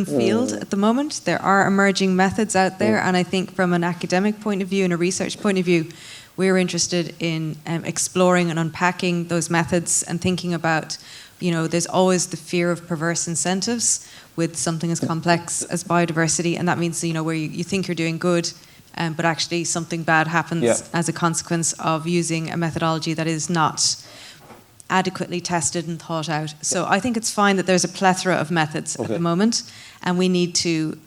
field at the moment. There are emerging methods out there, and I think from an academic point of view and a research point of view, we're interested in exploring and unpacking those methods and thinking about, there's always the fear of perverse incentives with something as complex as biodiversity, and that means, where you think you're doing good, but actually something bad happens as a consequence of using a methodology that is not adequately tested and thought out. So I think it's fine that there's a plethora of methods at the moment, and we need to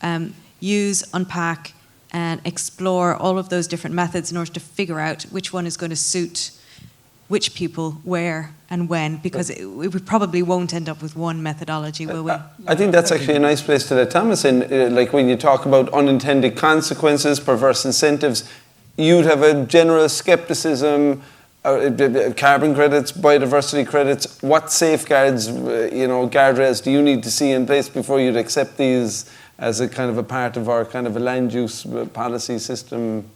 use, unpack, and explore all of those different methods in order to figure out which one is going to suit which people, where, and when, because we probably won't end up with one methodology, will we? I think that's actually a nice place to let Thomas in. Like when you talk about unintended consequences, perverse incentives, you'd have a general skepticism. Carbon credits, biodiversity credits, what safeguards, guardrails do you need to see in place before you'd accept these as a kind of a part of our kind of a land use policy system?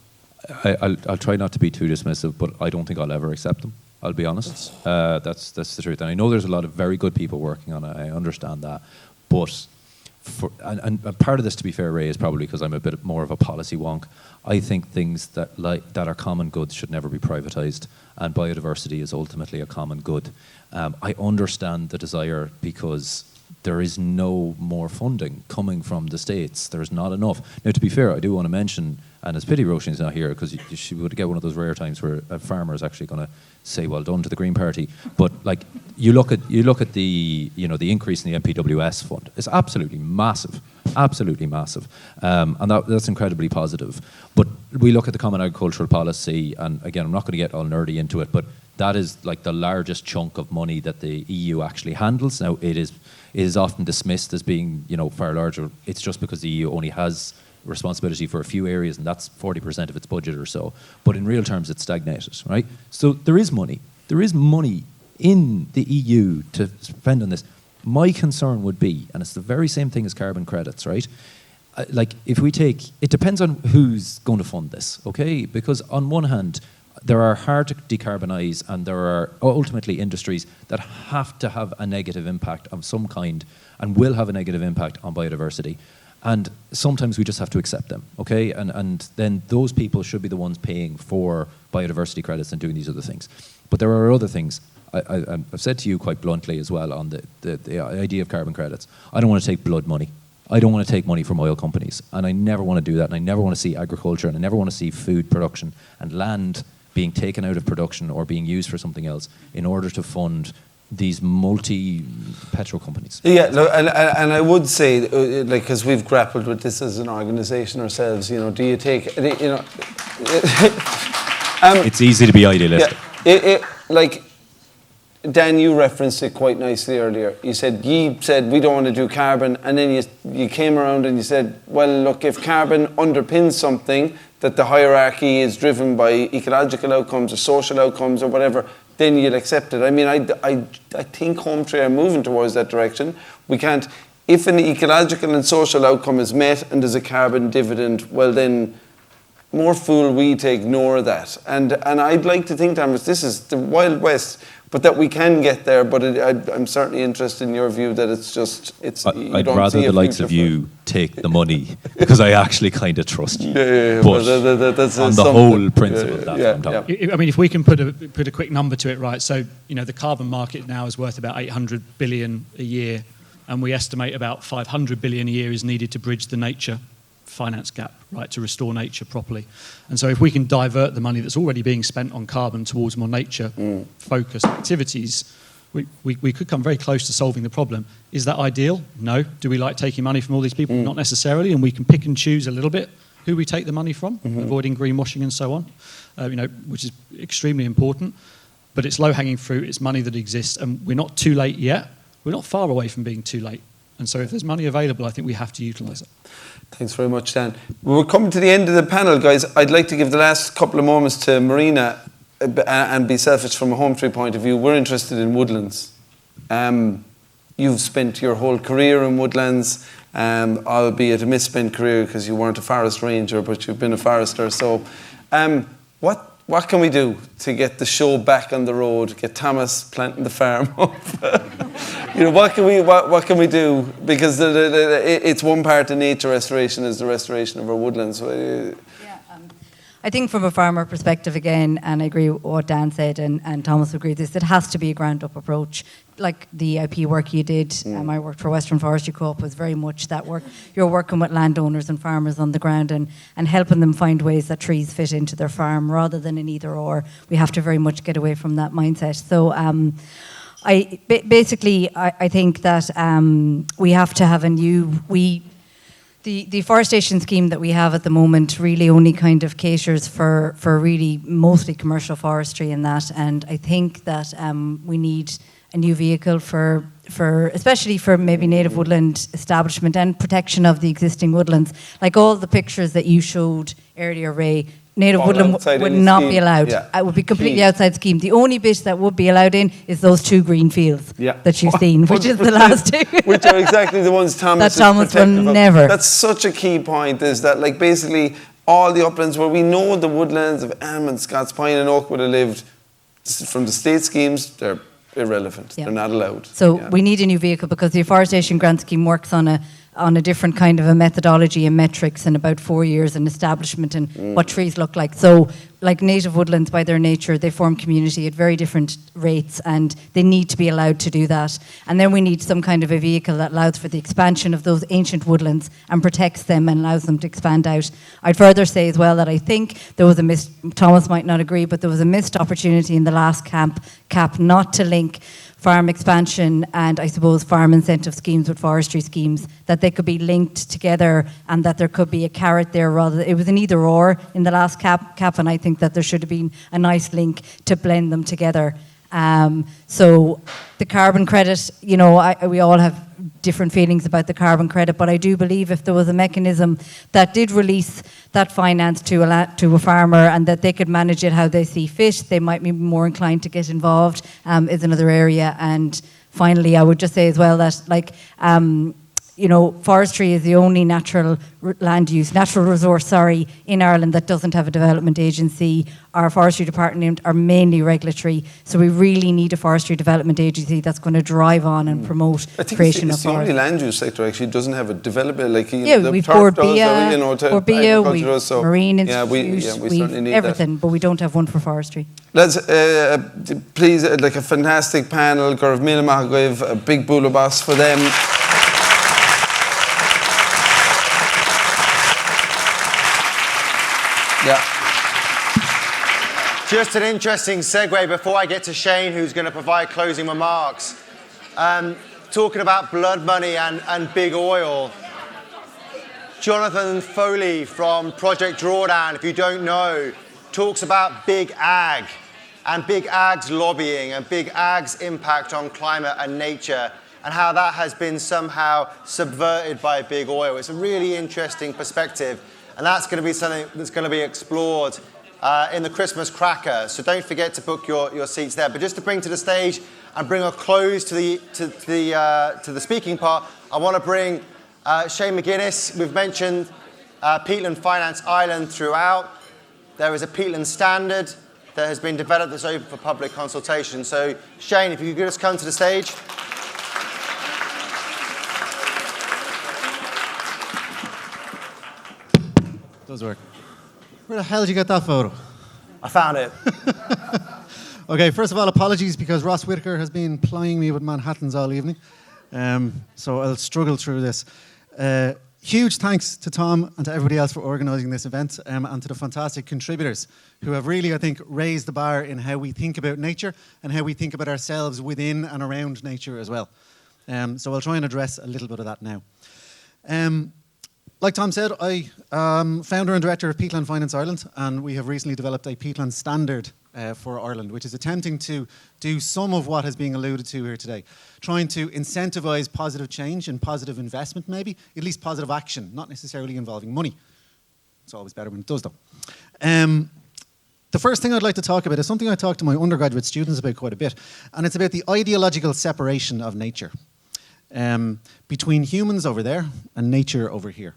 I'll try not to be too dismissive, but I don't think I'll ever accept them. I'll be honest. That's the truth. And I know there's a lot of very good people working on it. I understand that. But and part of this, to be fair, Ray, is probably because I'm a bit more of a policy wonk. I think things that are common goods should never be privatised, and biodiversity is ultimately a common good. I understand the desire because there is no more funding coming from the States. There's not enough. Now, to be fair, I do want to mention, and it's pity Roisin's not here because she would get one of those rare times where a farmer is actually going to say well done to the Green Party. But like you look at the the increase in the MPWS fund. It's absolutely massive, and that's incredibly positive. But we look at the Common Agricultural Policy, and again, I'm not going to get all nerdy into it, but that is like the largest chunk of money that the EU actually handles. Now, it is often dismissed as being far larger. It's just because the EU only has responsibility for a few areas, and that's 40% of its budget or so. But in real terms, it's stagnated, right? So there is money. There is money in the EU to spend on this. My concern would be, and it's the very same thing as carbon credits, right? Like if we take, it depends on who's going to fund this, okay? Because on one hand, there are hard to decarbonise, and there are ultimately industries that have to have a negative impact of some kind and will have a negative impact on biodiversity. And sometimes we just have to accept them, okay? And then those people should be the ones paying for biodiversity credits and doing these other things. But there are other things. I've said to you quite bluntly as well on the idea of carbon credits. I don't want to take blood money. I don't want to take money from oil companies. And I never want to do that. And I never want to see agriculture, and I never want to see food production and land being taken out of production or being used for something else in order to fund these multi-petro companies. Yeah, and I would say, like, because we've grappled with this as an organisation ourselves, do you take, it's easy to be idealistic. Yeah, like, Dan, you referenced it quite nicely earlier. You said, we don't want to do carbon, and then you came around and you said, well, look, if carbon underpins something, that the hierarchy is driven by ecological outcomes or social outcomes or whatever, then you'll accept it. I mean, I think Hometree are moving towards that direction. We can't, if an ecological and social outcome is met and there's a carbon dividend, well then, more fool we to ignore that. And I'd like to think, Thomas, this is the Wild West, but that we can get there. But I'm certainly interested in your view that I'd rather the likes of you take the money because I actually kind of trust you. But that's on the whole principle, that's what I'm talking. I mean, if we can put a quick number to it, right? So the carbon market now is worth about 800 billion a year, and we estimate about 500 billion a year is needed to bridge the nature finance gap, right, to restore nature properly. And so if we can divert the money that's already being spent on carbon towards more nature-focused activities, we could come very close to solving the problem. Is that ideal? No. Do we like taking money from all these people? Not necessarily, and we can pick and choose a little bit who we take the money from, avoiding greenwashing and so on, which is extremely important. But it's low-hanging fruit, it's money that exists, and we're not too late yet. We're not far away from being too late. And so if there's money available, I think we have to utilise it. Thanks very much, Dan. We're coming to the end of the panel, guys. I'd like to give the last couple of moments to Marina and be selfish from a Hometree point of view. We're interested in woodlands. You've spent your whole career in woodlands, albeit a misspent career because you weren't a forest ranger, but you've been a forester. So what can we do to get the show back on the road, get Thomas planting the farm up? What can we do? Because it's one part of nature restoration is the restoration of our woodlands. I think from a farmer perspective again, and I agree with what Dan said, and Thomas agreed with this, it has to be a ground-up approach. Like the IP work you did, I worked for Western Forestry Co-op, was very much that work. You're working with landowners and farmers on the ground and helping them find ways that trees fit into their farm rather than an either or. We have to very much get away from that mindset. So I think that we have to have the deforestation scheme that we have at the moment really only kind of caters for really mostly commercial forestry and that. And I think that we need a new vehicle for especially for maybe native woodland establishment and protection of the existing woodlands. Like all the pictures that you showed earlier, Ray, native woodland would not be allowed. Yeah. It would be completely outside scheme. The only bit that would be allowed in is those 2 green fields that you've seen, which is the last 2. Which are exactly the ones Thomas that Thomas will never. That's such a key point, is that like basically all the uplands where we know the woodlands of Elm and Scots Pine and Oak would have lived, from the state schemes, they're irrelevant. They're not allowed. So we need a new vehicle because the afforestation grant scheme works on a different kind of a methodology and metrics in about 4 years and establishment and what trees look like. So like native woodlands by their nature, they form community at very different rates and they need to be allowed to do that. And then we need some kind of a vehicle that allows for the expansion of those ancient woodlands and protects them and allows them to expand out. I'd further say as well that I think there was Thomas might not agree, but there was a missed opportunity in the last cap not to link farm expansion and I suppose farm incentive schemes with forestry schemes, that they could be linked together and that there could be a carrot there rather. It was an either or in the last cap and I think that there should have been a nice link to blend them together. So the carbon credit, we all have different feelings about the carbon credit, but I do believe if there was a mechanism that did release that finance to a farmer and that they could manage it how they see fit, they might be more inclined to get involved, is another area. And finally, I would just say as well that forestry is the only natural resource, in Ireland that doesn't have a development agency. Our forestry department are mainly regulatory, so we really need a forestry development agency that's going to drive on and promote creation of it's the only land use sector actually doesn't have a development we've poured BIA, we've Marine Institute, we certainly need everything, that. but we don't have one for forestry. Let's please, like a fantastic panel, Gurv Milamagoiv, a big bula boss for them. Yeah. Just an interesting segue before I get to Shane, who's going to provide closing remarks. Talking about blood money and big oil. Jonathan Foley from Project Drawdown, if you don't know, talks about big ag and big ag's lobbying and big ag's impact on climate and nature and how that has been somehow subverted by big oil. It's a really interesting perspective. And that's going to be something that's going to be explored in the Christmas Cracker. So don't forget to book your seats there. But just to bring to the stage and bring a close to the speaking part, I want to bring Shane McGuinness. We've mentioned peatland finance Ireland throughout. There is a peatland standard that has been developed that's open for public consultation. So Shane, if you could just come to the stage. Does work. Where the hell did you get that photo? I found it. Okay, first of all, apologies because Ross Whitaker has been plying me with Manhattans all evening. So I'll struggle through this. huge thanks to Tom and to everybody else for organising this event, and to the fantastic contributors who have really, I think, raised the bar in how we think about nature and how we think about ourselves within and around nature as well. So I'll try and address a little bit of that now. Like Tom said, I am founder and director of Peatland Finance Ireland, and we have recently developed a peatland standard for Ireland, which is attempting to do some of what is being alluded to here today, trying to incentivise positive change and positive investment, maybe, at least positive action, not necessarily involving money. It's always better when it does, though. The first thing I'd like to talk about is something I talk to my undergraduate students about quite a bit, and it's about the ideological separation of nature between humans over there and nature over here.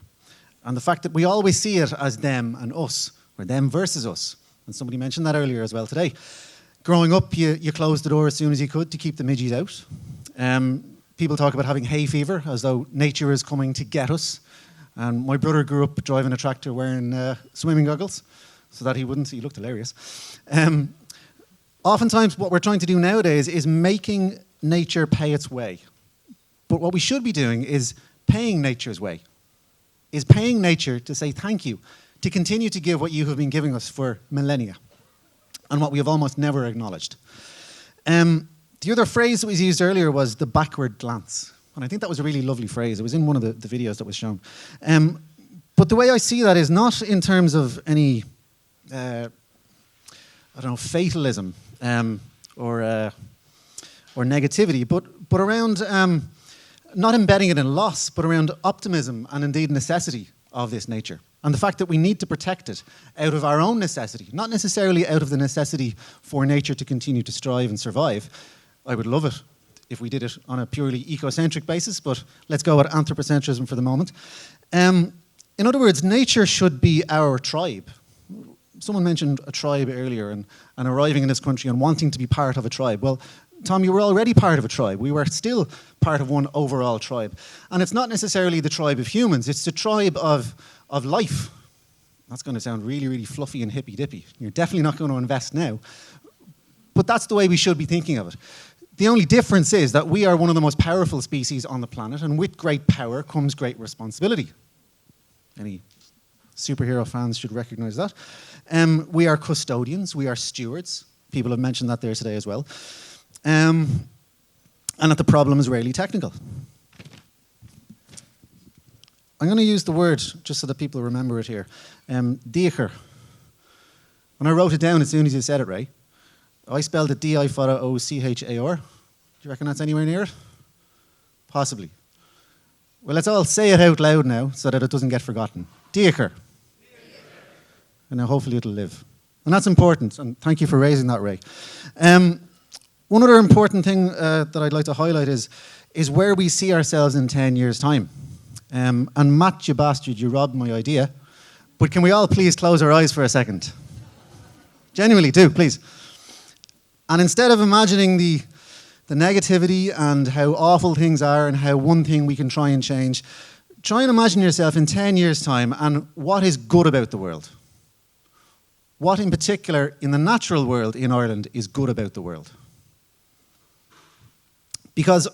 And the fact that we always see it as them and us, or them versus us. And somebody mentioned that earlier as well today. Growing up, you closed the door as soon as you could to keep the midgies out. People talk about having hay fever, as though nature is coming to get us. And my brother grew up driving a tractor wearing swimming goggles, so that he wouldn't. He looked hilarious. Oftentimes, what we're trying to do nowadays is making nature pay its way. But what we should be doing is paying nature's way, is paying nature to say thank you, to continue to give what you have been giving us for millennia, and what we have almost never acknowledged. The other phrase that was used earlier was the backward glance, and I think that was a really lovely phrase. It was in one of the videos that was shown. But the way I see that is not in terms of any, fatalism or negativity, but around not embedding it in loss, but around optimism and indeed necessity of this nature. And the fact that we need to protect it out of our own necessity, not necessarily out of the necessity for nature to continue to strive and survive. I would love it if we did it on a purely ecocentric basis, but let's go with anthropocentrism for the moment. In other words, nature should be our tribe. Someone mentioned a tribe earlier and arriving in this country and wanting to be part of a tribe. Well, Tom, you were already part of a tribe. We were still part of one overall tribe. And it's not necessarily the tribe of humans, it's the tribe of life. That's going to sound really, really fluffy and hippy-dippy. You're definitely not going to invest now. But that's the way we should be thinking of it. The only difference is that we are one of the most powerful species on the planet, and with great power comes great responsibility. Any superhero fans should recognize that. We are custodians, we are stewards. People have mentioned that there today as well. And that the problem is rarely technical. I'm going to use the word, just so that people remember it here, diachar. When I wrote it down as soon as you said it, Ray, I spelled it D-I-O-C-H-A-R. Do you reckon that's anywhere near it? Possibly. Well, let's all say it out loud now, so that it doesn't get forgotten. Diachar. And now hopefully it'll live. And that's important, and thank you for raising that, Ray. One other important thing that I'd like to highlight is where we see ourselves in 10 years' time. And Matt, you bastard, you robbed my idea. But can we all please close our eyes for a second? Genuinely do, please. And instead of imagining the negativity and how awful things are and how one thing we can try and change, try and imagine yourself in 10 years' time and what is good about the world. What in particular in the natural world in Ireland is good about the world. Because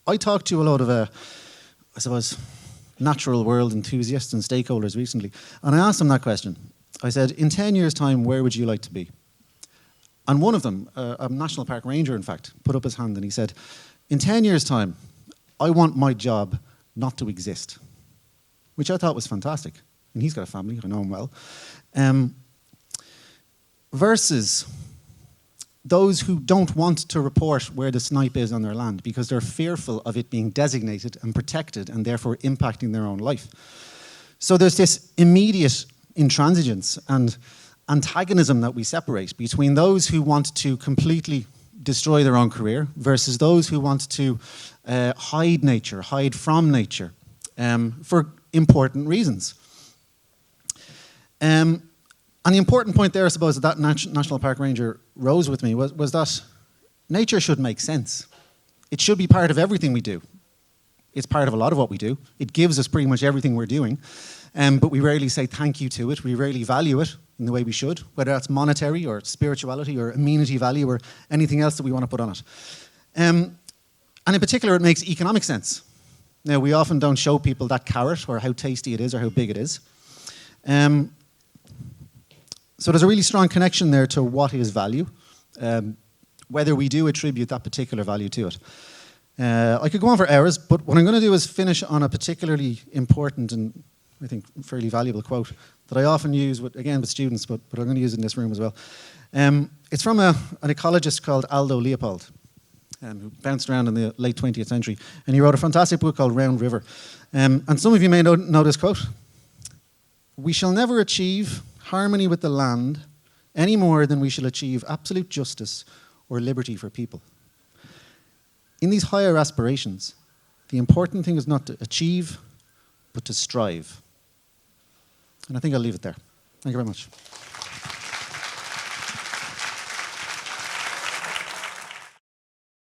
I talked to a lot of, natural world enthusiasts and stakeholders recently, and I asked them that question. I said, in 10 years' time, where would you like to be? And one of them, a national park ranger, in fact, put up his hand and he said, in 10 years' time, I want my job not to exist, which I thought was fantastic. And he's got a family, I know him well. Versus those who don't want to report where the snipe is on their land because they're fearful of it being designated and protected and therefore impacting their own life. So there's this immediate intransigence and antagonism that we separate between those who want to completely destroy their own career versus those who want to hide nature, hide from nature for important reasons. And the important point there, I suppose, that National Park Ranger rose with me was that nature should make sense. It should be part of everything we do. It's part of a lot of what we do. It gives us pretty much everything we're doing, but we rarely say thank you to it. We rarely value it in the way we should, whether that's monetary or spirituality or amenity value or anything else that we want to put on it. And in particular, it makes economic sense. Now, we often don't show people that carrot or how tasty it is or how big it is. So there's a really strong connection there to what is value, whether we do attribute that particular value to it. I could go on for hours, but what I'm going to do is finish on a particularly important and, I think, fairly valuable quote that I often use, with students, but I'm going to use it in this room as well. It's from an ecologist called Aldo Leopold, who bounced around in the late 20th century, and he wrote a fantastic book called Round River. And some of you may know this quote. "We shall never achieve harmony with the land any more than we shall achieve absolute justice or liberty for people." In these higher aspirations, the important thing is not to achieve, but to strive. And I think I'll leave it there. Thank you very much.